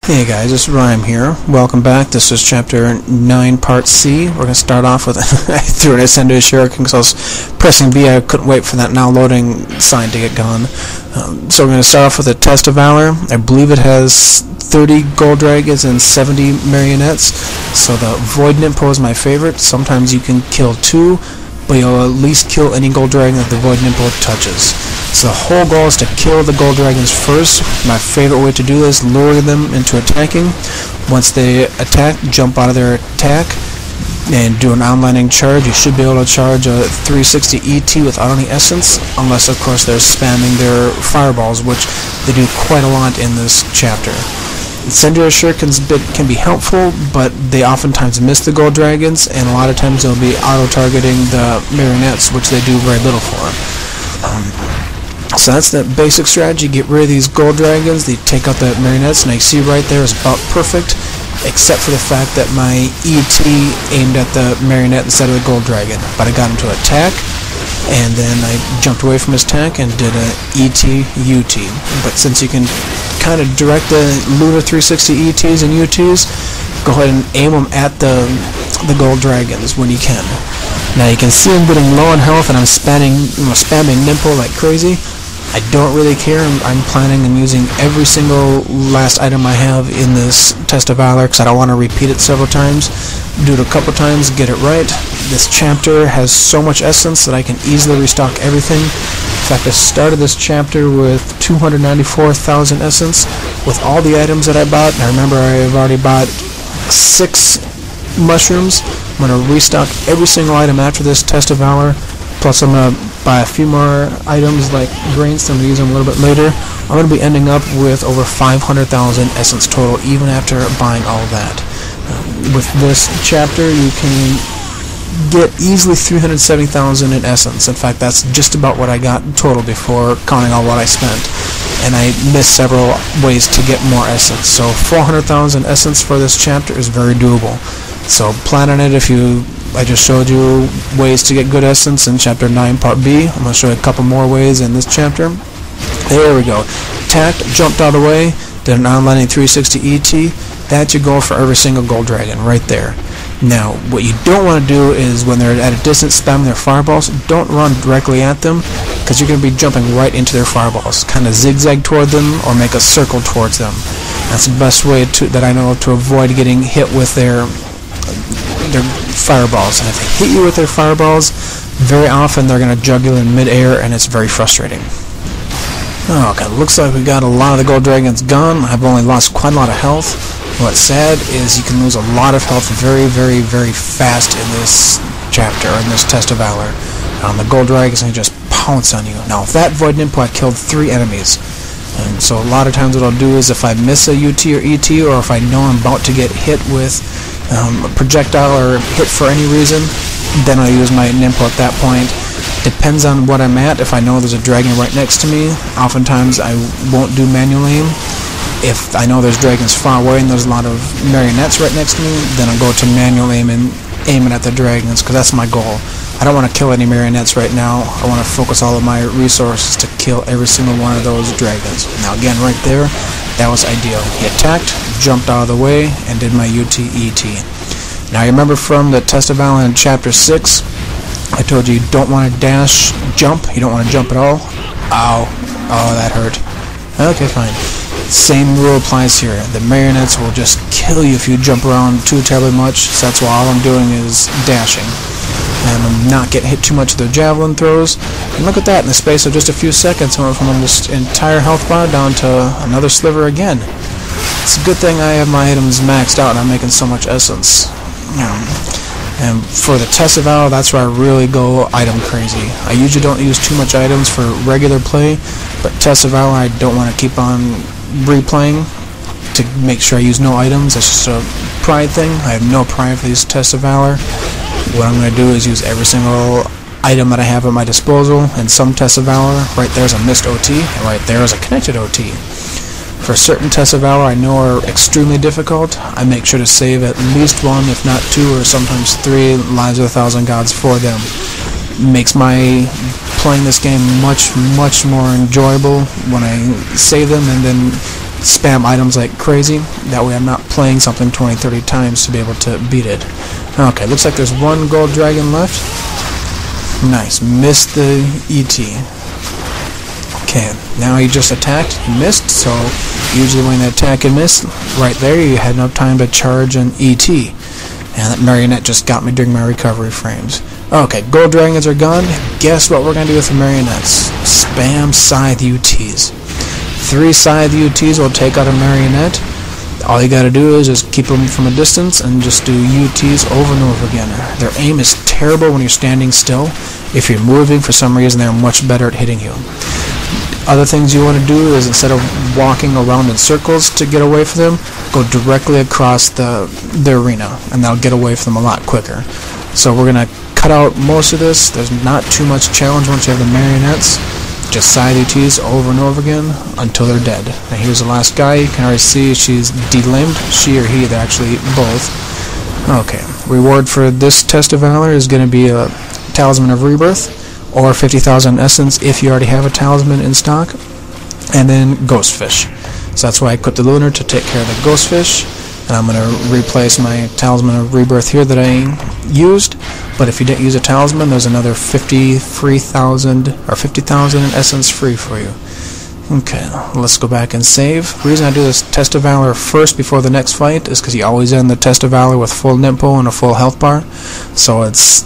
Hey guys, it's Reim here. Welcome back. This is Chapter 9, Part C. We're going to start off with... I threw an Ascended Shuriken because I was pressing B. I couldn't wait for that now loading sign to get gone. So we're going to start off with a Test of Valor. I believe it has 30 gold dragons and 70 marionettes. So the Void Ninpo is my favorite. Sometimes you can kill 2, but you'll at least kill any gold dragon that the Void Ninpo touches. So the whole goal is to kill the gold dragons first. My favorite way to do this, lure them into attacking. Once they attack, jump out of their attack and do an onlining charge. You should be able to charge a 360 ET without any essence, unless of course they're spamming their fireballs, which they do quite a lot in this chapter. Incendiary Shurikens can be helpful, but they oftentimes miss the gold dragons, and a lot of times they'll be auto-targeting the marionettes, which they do very little for. So that's the basic strategy. Get rid of these gold dragons, they take out the marionettes, and I see right there is about perfect, except for the fact that my ET aimed at the marionette instead of the gold dragon. But I got him to attack, and then I jumped away from his attack and did an ET UT. But since you can kind of direct the Lunar 360 ETs and UTs, go ahead and aim them at the gold dragons when you can. Now you can see I'm getting low on health and I'm spamming Ninpo like crazy. I don't really care. I'm planning on using every single last item I have in this Test of Valor because I don't want to repeat it several times. Do it a couple times, get it right. This chapter has so much essence that I can easily restock everything. In fact, I started this chapter with 294,000 essence with all the items that I bought. And I remember I've already bought 6 mushrooms. I'm going to restock every single item after this Test of Valor. Plus I'm going to buy a few more items like grains, so I'm going to use them a little bit later. I'm going to be ending up with over 500,000 essence total, even after buying all of that. With this chapter, you can get easily 370,000 in essence. In fact, that's just about what I got total before counting all what I spent. And I missed several ways to get more essence. So 400,000 essence for this chapter is very doable. So plan on it. I just showed you ways to get good essence in Chapter 9 Part B. I'm going to show you a couple more ways in this chapter. There we go. Attacked, jumped out of the way, did an onlining 360 ET. That's your goal for every single gold dragon right there. Now, what you don't want to do is when they're at a distance spamming their fireballs, don't run directly at them because you're going to be jumping right into their fireballs. Kind of zigzag toward them or make a circle towards them. That's the best way that I know to avoid getting hit with their fireballs. And if they hit you with their fireballs, very often they're going to juggle in mid-air, and it's very frustrating. Okay, looks like we got a lot of the gold dragons gone. I've only lost quite a lot of health. What's sad is you can lose a lot of health very, very, very fast in this chapter, in this Test of Valor. The gold dragons can just pounce on you. Now, with that Void Ninpo, I killed 3 enemies. And so a lot of times what I'll do is if I miss a UT or ET, or if I know I'm about to get hit with a projectile or hit for any reason, then I'll use my Ninpo at that point. Depends on what I'm at. If I know there's a dragon right next to me, oftentimes I won't do manual aim. If I know there's dragons far away and there's a lot of marionettes right next to me, then I'll go to manual aim and aim it at the dragons, because that's my goal. I don't want to kill any marionettes right now. I want to focus all of my resources to kill every single one of those dragons. Now again, right there, that was ideal. He attacked, jumped out of the way, and did my UT-ET. Now you remember from the Test of Valor in Chapter 6, I told you don't want to dash, jump. You don't want to jump at all. Ow. Oh, that hurt. Okay, fine. Same rule applies here. The marionettes will just kill you if you jump around too terribly much, so that's why all I'm doing is dashing. And I'm not getting hit too much with their javelin throws. And look at that, in the space of just a few seconds, I went from almost entire health bar down to another sliver again. It's a good thing I have my items maxed out and I'm making so much essence. And for the Test of Valor, that's where I really go item crazy. I usually don't use too much items for regular play, but Test of Valor I don't want to keep on replaying to make sure I use no items. That's just a pride thing. I have no pride for these Tests of Valor. What I'm going to do is use every single item that I have at my disposal. And some Tests of Valor, right there is a missed OT, and right there is a connected OT. For certain Tests of Valor I know are extremely difficult, I make sure to save at least 1, if not 2, or sometimes 3 Lives of a Thousand Gods for them. Makes my playing this game much, much more enjoyable when I save them and then spam items like crazy. That way I'm not playing something 20-30 times to be able to beat it. Okay, looks like there's one gold dragon left. Nice, missed the ET. Okay, now he just attacked, he missed, so usually when you attack and miss, right there you had enough time to charge an ET. And that marionette just got me during my recovery frames. Okay, gold dragons are gone. Guess what we're going to do with the marionettes? Spam scythe UTs. 3 scythe UTs will take out a marionette. All you gotta do is just keep them from a distance and just do UTs over and over again. Their aim is terrible when you're standing still. If you're moving, for some reason, they're much better at hitting you. Other things you want to do is, instead of walking around in circles to get away from them, go directly across the arena, and that'll get away from them a lot quicker. So we're going to cut out most of this. There's not too much challenge once you have the marionettes. Just side UTs over and over again until they're dead. Now here's the last guy. You can already see she's delimbed. She or he, they're actually both. Okay, reward for this test of valor is going to be a Talisman of Rebirth, or 50,000 essence if you already have a talisman in stock, and then Ghostfish. So that's why I equipped the Lunar to take care of the Ghostfish, and I'm going to replace my Talisman of Rebirth here that I used. But if you didn't use a talisman, there's another 50,000 essence free for you. Okay, let's go back and save. The reason I do this test of valor first before the next fight is because you always end the test of valor with full Nimpo and a full health bar. So it's